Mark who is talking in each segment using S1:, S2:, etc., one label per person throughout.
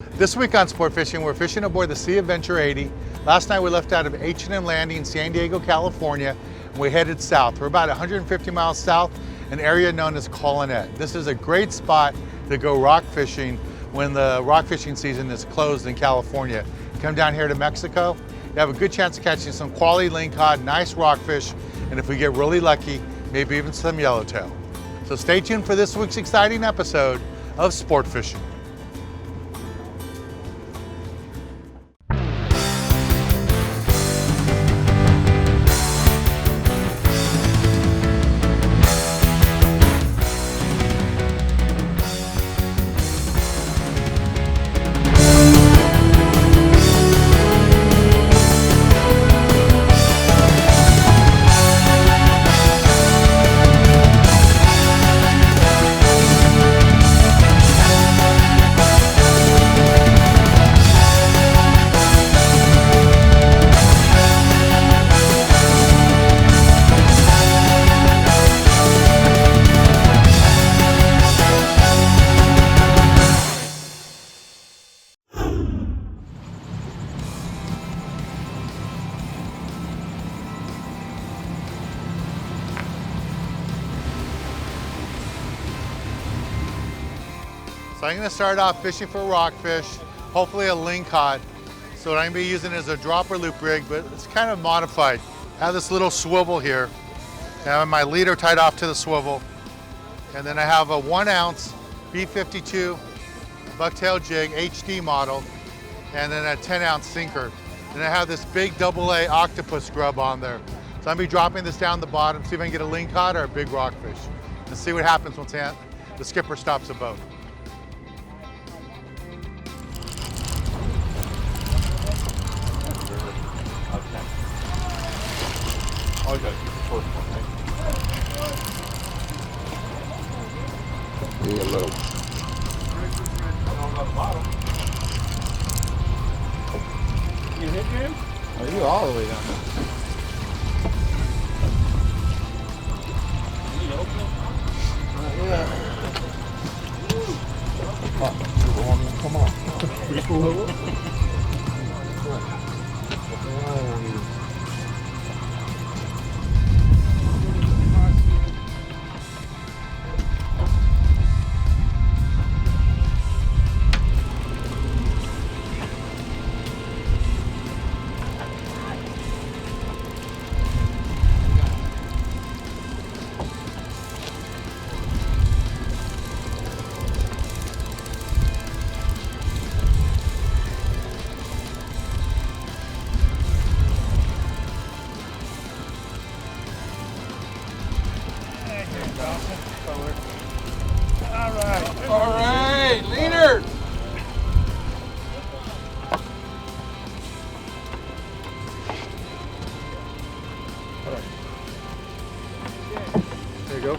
S1: This week on Sport Fishing, we're fishing aboard the Sea Adventure 80. Last night we left out of H&M Landing in San Diego, California, and we headed south. We're about 150 miles south, an area known as Colonet. This is a great spot to go rock fishing when the rock fishing season is closed in California. Come down here to Mexico, you have a good chance of catching some quality lingcod, nice rockfish, and if we get really lucky, maybe even some yellowtail. So stay tuned for this week's exciting episode of Sport Fishing. So I'm going to start off fishing for rockfish, hopefully a lingcod. So what I'm going to be using is a dropper loop rig, but it's kind of modified. I have this little swivel here. I have my leader tied off to the swivel. And then I have a 1 ounce B52 Bucktail Jig HD model, and then a 10 ounce sinker. And I have this big AA octopus grub on there. So I'm going to be dropping this down the bottom, see if I can get a lingcod or a big rockfish. And see what happens once the skipper stops the boat.
S2: Oh, you gotta keep the first one, right? Yeah, a little. You hit him? Oh, you all the way down there. Yeah. Come on. All right, leader.
S1: There you go.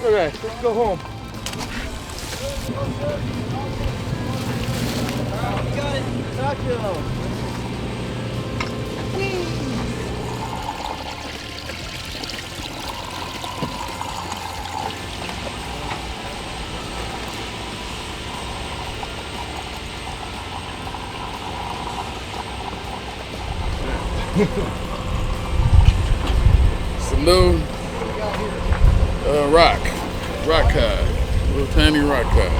S2: Okay, let's go home.
S3: You got it. Nacho.
S2: Saloon, rock cod, little tiny rock cod.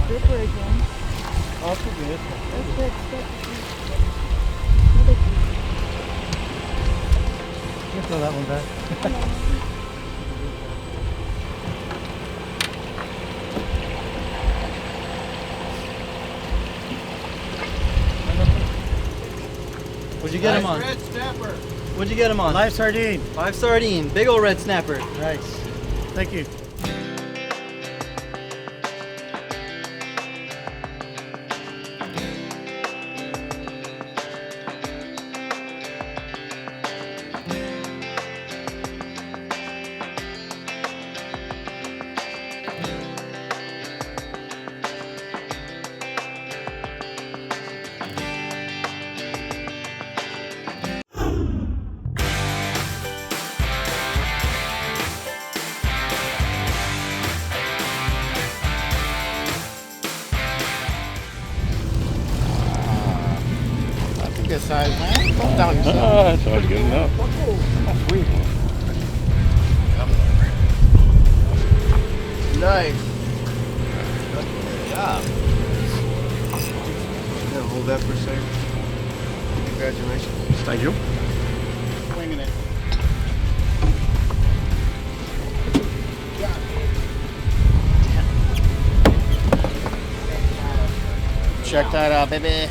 S3: Dipper again.
S1: Also good.
S3: That's good.
S1: You throw that one back.
S4: What'd you get him on?
S3: Red snapper.
S4: What'd you get him on?
S5: Live sardine.
S4: Live sardine. Big old red snapper.
S5: Nice. Thank you.
S2: this size, man. Don't down yourself.
S5: That's always good enough. That's sweet.
S2: Nice. Good job. Yeah, hold that for a second. Congratulations.
S5: Thank you.
S2: Swinging it. Check that out, baby.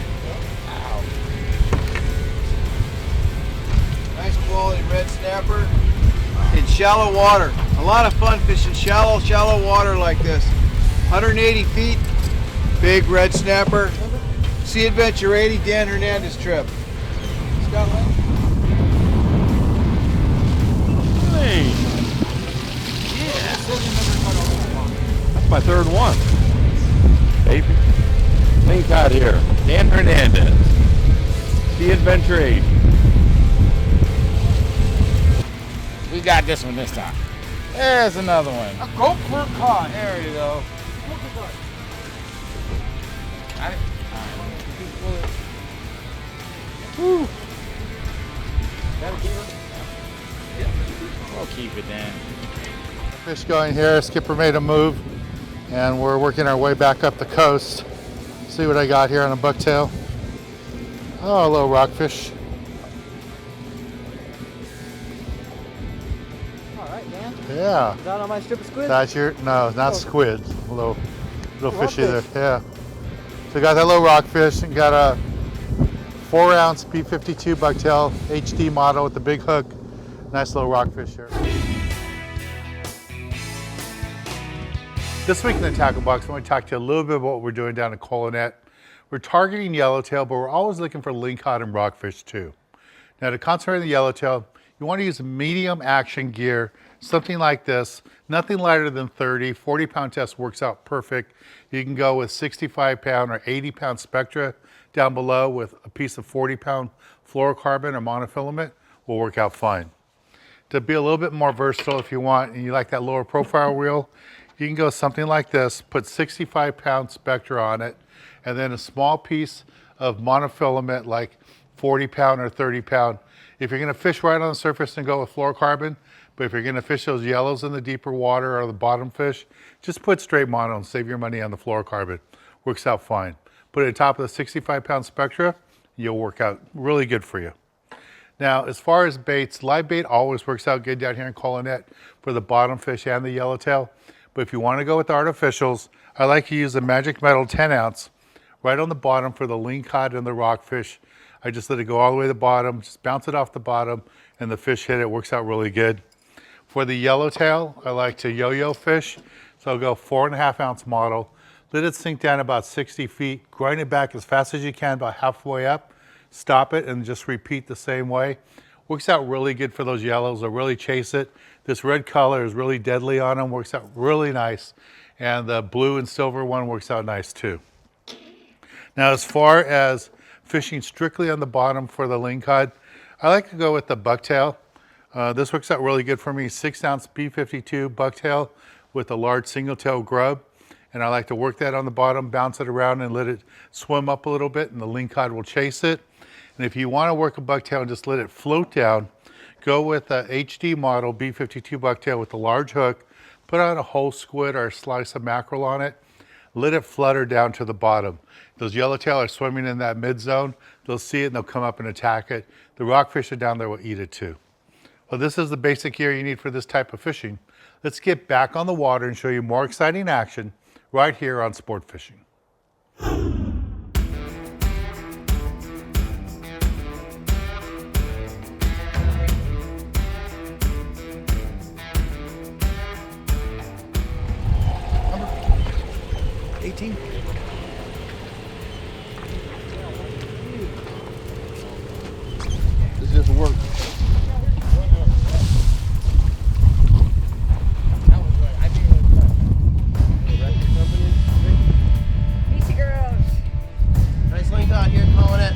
S2: Nice quality red snapper in shallow water. A lot of fun fishing shallow water like this. 180 feet, big red snapper. Sea Adventure 80, Dan Hernandez trip.
S5: Hey. That's my third one. Baby. Link out here. Dan Hernandez. Sea Adventure 80.
S2: We got this one this time. There's another one. A gopher caught. There you go. Got it? Woo. Got it, keeper? Yeah. We'll keep it then.
S1: Fish going here. Skipper made a move, and we're working our way back up the coast. See what I got here on a bucktail. Oh, a little rockfish.
S4: All right, Dan.
S1: Yeah.
S4: Is that on my strip of squid?
S1: That's your, no, not squid. A little fishy there.
S4: Rockfish.
S1: Yeah. So got that little rockfish and got a 4-ounce B52 Bucktail HD model with the big hook. Nice little rockfish here. This week in the Tackle Box, I want to talk to you a little bit about what we're doing down at Colonet. We're targeting yellowtail, but we're always looking for lingcod and rockfish too. Now to concentrate on the yellowtail, you want to use medium action gear, something like this. Nothing lighter than 30, 40-pound test works out perfect. You can go with 65-pound or 80-pound Spectra down below with a piece of 40-pound fluorocarbon or monofilament will work out fine. To be a little bit more versatile if you want, and you like that lower profile reel, you can go something like this, put 65-pound Spectra on it, and then a small piece of monofilament like 40-pound or 30-pound. If you're gonna fish right on the surface and go with fluorocarbon, but if you're gonna fish those yellows in the deeper water or the bottom fish, just put straight mono and save your money on the fluorocarbon. Works out fine. Put it on top of the 65-pound Spectra, you'll work out really good for you. Now, as far as baits, live bait always works out good down here in Colonet for the bottom fish and the yellowtail. But if you want to go with artificials, I like to use a Magic Metal 10-ounce right on the bottom for the lingcod and the rockfish. I just let it go all the way to the bottom, just bounce it off the bottom, and the fish hit it. Works out really good. For the yellowtail, I like to yo-yo fish, so I'll go 4.5-ounce model. Let it sink down about 60 feet, grind it back as fast as you can, about halfway up, stop it, and just repeat the same way. Works out really good for those yellows. They'll really chase it. This red color is really deadly on them, works out really nice. And the blue and silver one works out nice too. Now, as far as fishing strictly on the bottom for the lingcod, I like to go with the bucktail. This works out really good for me, 6-ounce B52 bucktail with a large single tail grub. And I like to work that on the bottom, bounce it around and let it swim up a little bit, and the lingcod will chase it. And if you want to work a bucktail and just let it float down, go with a HD model B52 bucktail with a large hook, put on a whole squid or a slice of mackerel on it, let it flutter down to the bottom. Those yellowtail are swimming in that mid zone. They'll see it and they'll come up and attack it. The rockfish are down there will eat it too. Well, this is the basic gear you need for this type of fishing. Let's get back on the water and show you more exciting action right here on Sport Fishing.
S2: Number 18. This just works.
S3: Easy girls.
S2: Nice link out here, Colonet.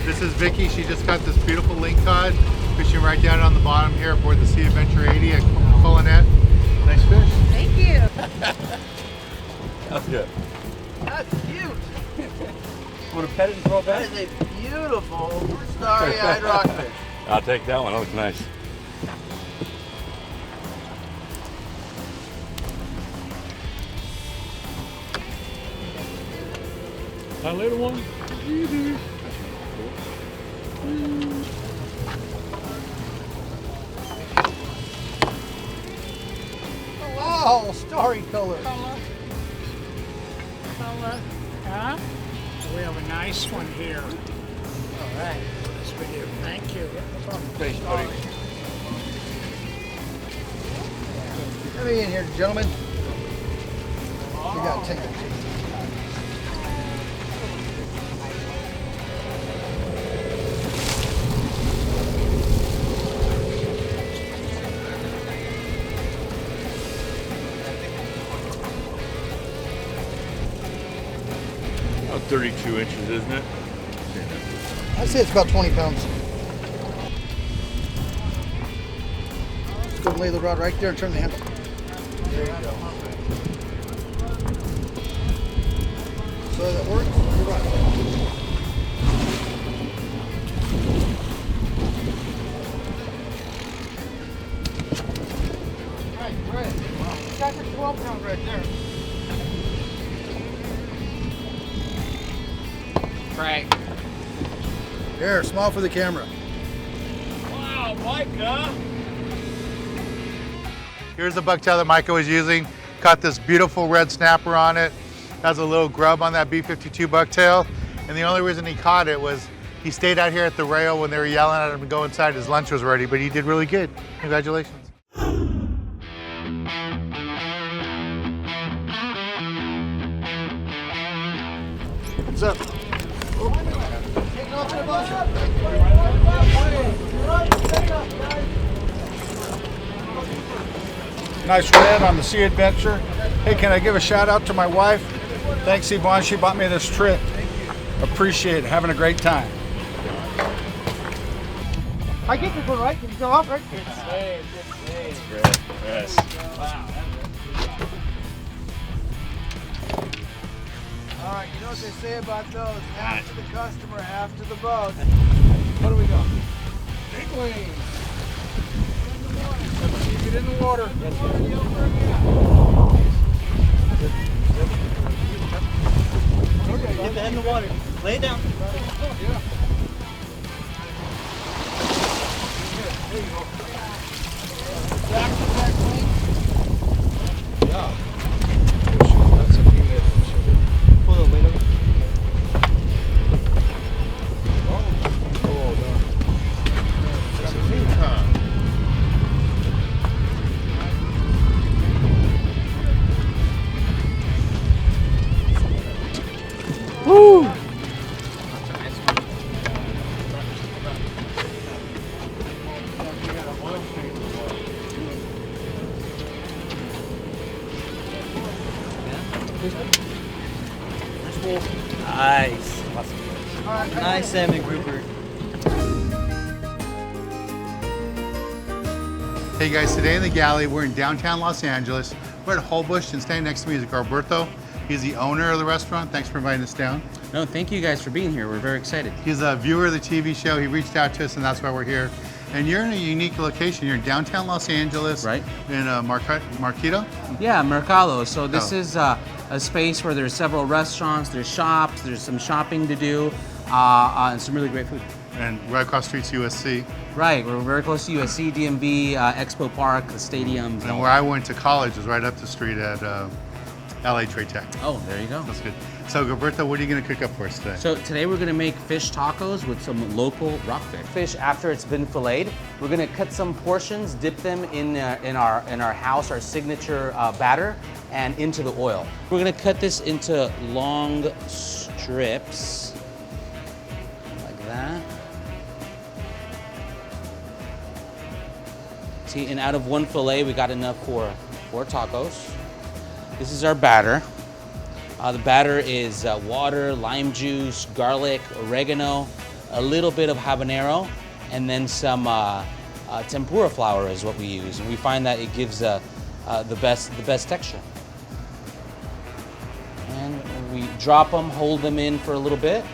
S1: This is Vicky. She just got this beautiful lingcod fishing right down on the bottom here aboard the Sea Adventure 80 at Colonet. Nice fish.
S3: Thank you.
S5: That's good.
S2: That's cute.
S5: What
S4: pet it and throw it
S2: That
S4: back?
S2: is a beautiful starry-eyed rockfish.
S5: I'll take that one. That looks nice. That little one?
S2: Wow, starry color.
S6: Color. Huh? We have a nice one here. All right. This video. Thank you.
S5: Thanks, buddy.
S2: Let me in here, gentlemen. We got 10.
S5: About 32 inches, isn't it?
S2: I'd say it's about 20 pounds. Let's go and lay the rod right there and turn the handle. There you go. So that works? You're right. Right. Got your 12 pound right there.
S6: Right.
S2: Here, smile for the camera.
S5: Wow, Micah!
S1: Here's the bucktail that Micah was using. Caught this beautiful red snapper on it. Has a little grub on that B52 bucktail. And the only reason he caught it was he stayed out here at the rail when they were yelling at him to go inside. His lunch was ready, but he did really good. Congratulations.
S2: What's up? Nice red on the Sea Adventure. Hey, can I give a shout out to my wife? Thanks, Yvonne. She bought me this trip. Appreciate it. Having a great time.
S4: I get this one right. Can you go off right?
S5: Yes.
S2: All right, you know what they say about those? Half to the customer, half to the boat. What do we got? Big wing. Keep it in the water.
S4: Get the head in the water. Lay it down.
S2: Yeah. There you go. Back to that wing. Yeah. That's a female.
S4: Pull the weight over.
S2: Oh, no. That's a female.
S4: Woo! Nice. Nice salmon grouper.
S1: Hey guys, today in the galley, we're in downtown Los Angeles. We're at Holbush, and standing next to me is Roberto. He's the owner of the restaurant. Thanks for inviting us down.
S7: No, thank you guys for being here. We're very excited.
S1: He's a viewer of the TV show. He reached out to us, and that's why we're here. And you're in a unique location. You're in downtown Los Angeles.
S7: Right.
S1: In Marquito.
S7: Yeah, Mercado. So this
S1: Oh.
S7: is a space where there's several restaurants, there's shops, there's some shopping to do, and some really great food.
S1: And right across the street's USC.
S7: Right, we're very close to USC, DMV, Expo Park, the stadiums.
S1: And where I went to college was right up the street at LA Trade Tech.
S7: Oh, there you go.
S1: That's good. So, Roberto, what are you going to cook up for us today?
S7: So today we're gonna make fish tacos with some local rockfish. Fish after it's been filleted, we're gonna cut some portions, dip them in our house, our signature batter, and into the oil. We're gonna cut this into long strips, like that. See, and out of one fillet, we got enough for 4 tacos. This is our batter. The batter is water, lime juice, garlic, oregano, a little bit of habanero, and then some tempura flour is what we use. And we find that it gives the best texture. And we drop them, hold them in for a little bit,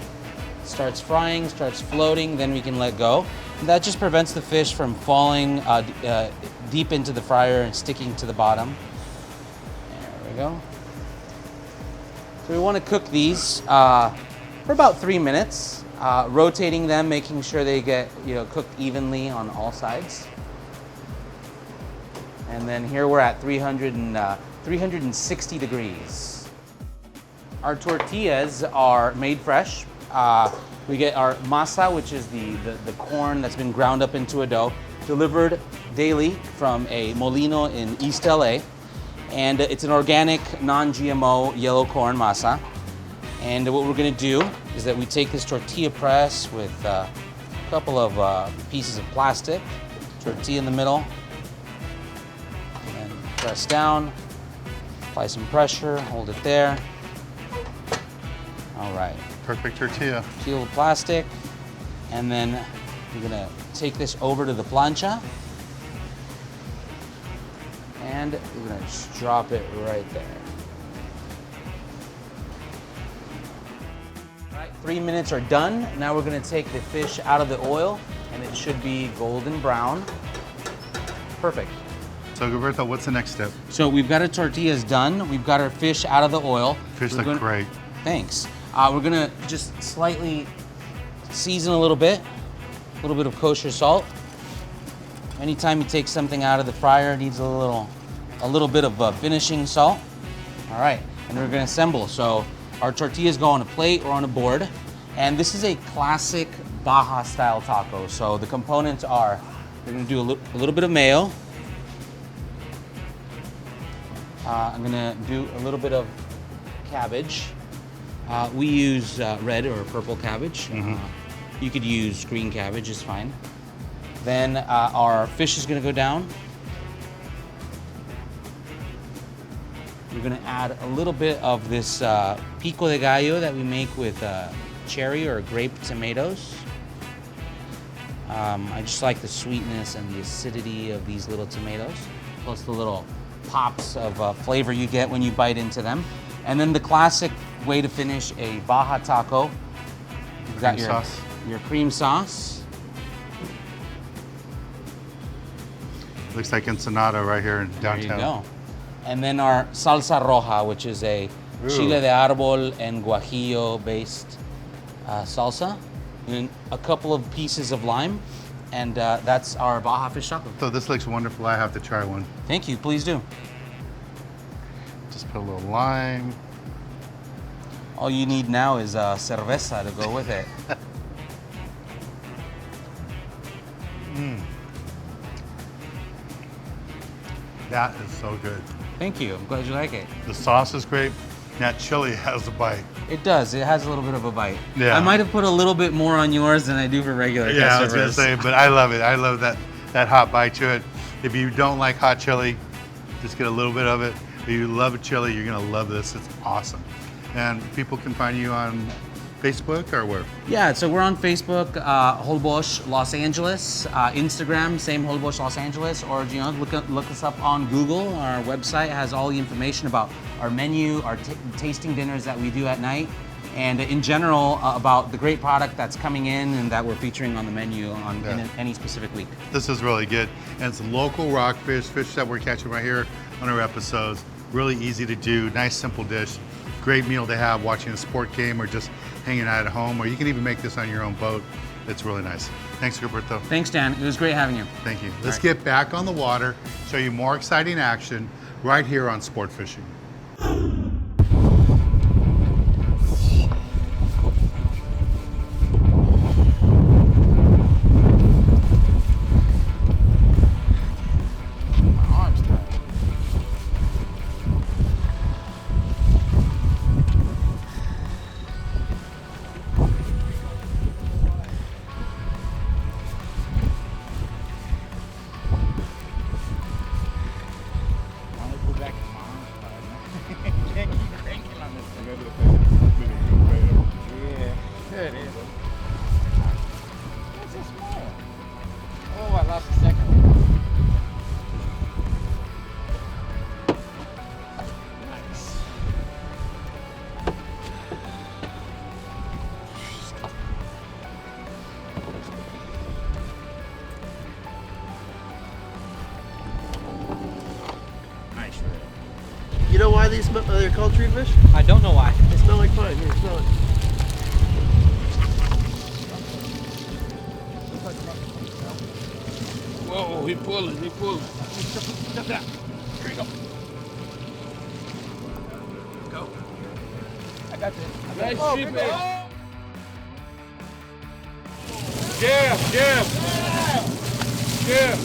S7: starts frying, starts floating, then we can let go. That just prevents the fish from falling deep into the fryer and sticking to the bottom. There we go. So we want to cook these for about 3 minutes, rotating them, making sure they get cooked evenly on all sides. And then here we're at 360 degrees. Our tortillas are made fresh. We get our masa, which is the corn that's been ground up into a dough, delivered daily from a molino in East LA. And it's an organic, non-GMO yellow corn masa. And what we're gonna do is that we take this tortilla press with a couple of pieces of plastic, tortilla in the middle, and press down, apply some pressure, hold it there. All right.
S1: Perfect tortilla.
S7: Peel the plastic, and then we're gonna take this over to the plancha, and we're gonna just drop it right there. All right, 3 minutes are done. Now we're gonna take the fish out of the oil, and it should be golden brown. Perfect.
S1: So Gilberto, what's the next step?
S7: So we've got our tortillas done. We've got our fish out of the oil.
S1: Fish
S7: We're
S1: look great.
S7: Thanks. We're gonna just slightly season a little bit of kosher salt. Anytime you take something out of the fryer, it needs a little bit of finishing salt. All right, and we're gonna assemble. So our tortillas go on a plate or on a board, and this is a classic Baja style taco. So the components are, we're gonna do a little bit of mayo. I'm gonna do a little bit of cabbage. We use red or purple cabbage. You could use green cabbage, it's fine. Then our fish is gonna go down. We're gonna add a little bit of this pico de gallo that we make with cherry or grape tomatoes. I just like the sweetness and the acidity of these little tomatoes, plus the little pops of flavor you get when you bite into them. And then the classic way to finish a Baja taco. You've got your cream sauce.
S1: Looks like Ensenada right here in downtown.
S7: There you go. And then our salsa roja, which is a chile de árbol and guajillo based salsa. And a couple of pieces of lime. And that's our Baja fish taco.
S1: So this looks wonderful. I have to try one.
S7: Thank you, please do.
S1: Just put a little lime.
S7: All you need now is cerveza to go with it.
S1: That is so good.
S7: Thank you, I'm glad you like it.
S1: The sauce is great. That chili has a bite.
S7: It does, it has a little bit of a bite.
S1: Yeah.
S7: I might have put a little bit more on yours than I do for regular
S1: Yeah, I was gonna
S7: customers.
S1: say, but I love it. I love that hot bite to it. If you don't like hot chili, just get a little bit of it. If you love chili, you're gonna love this. It's awesome. And people can find you on Facebook or where?
S7: Yeah, so we're on Facebook, Holbox Los Angeles, Instagram, same Holbox Los Angeles, or look us up on Google. Our website has all the information about our menu, our tasting dinners that we do at night, and in general about the great product that's coming in and that we're featuring on the menu in any specific week.
S1: This is really good. And it's local rockfish, fish that we're catching right here on our episodes. Really easy to do, nice simple dish. Great meal to have watching a sport game or just hanging out at home, or you can even make this on your own boat. It's really nice. Thanks, Gilberto.
S7: Thanks, Dan. It was great having you.
S1: Thank you. Let's get back on the water, show you more exciting action right here on Sport Fishing.
S8: know why they're called tree fish?
S4: I don't know why.
S8: They smell like pine. Here, smell it.
S5: Whoa, he pulling, he pulling.
S6: Step down. Here you go. Go. I got this.
S5: Nice sheephead. Jab, jab. Jab.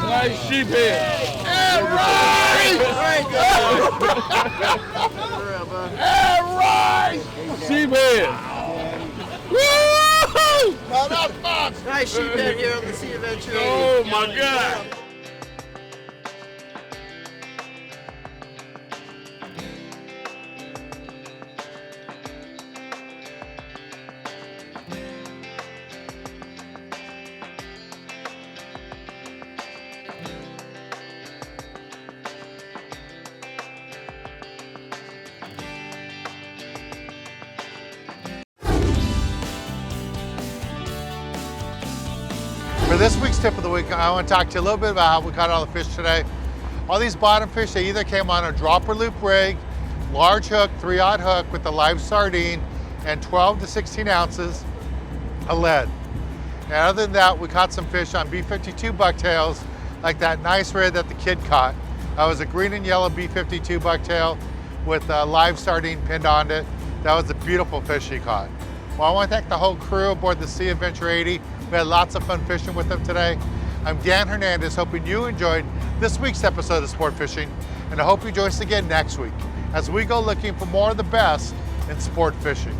S5: Nice sheephead. Sheephead. Woo!
S8: Nice sheephead here on the Sea Adventure.
S5: Oh my God.
S1: For this week's tip of the week, I want to talk to you a little bit about how we caught all the fish today. All these bottom fish, they either came on a dropper loop rig, large hook, 3/0 hook with a live sardine, and 12 to 16 ounces of lead. And other than that, we caught some fish on B52 bucktails, like that nice red that the kid caught. That was a green and yellow B52 bucktail with a live sardine pinned on it. That was a beautiful fish he caught. Well, I want to thank the whole crew aboard the Sea Adventure 80. We had lots of fun fishing with them today. I'm Dan Hernandez, hoping you enjoyed this week's episode of Sport Fishing, and I hope you join us again next week as we go looking for more of the best in sport fishing.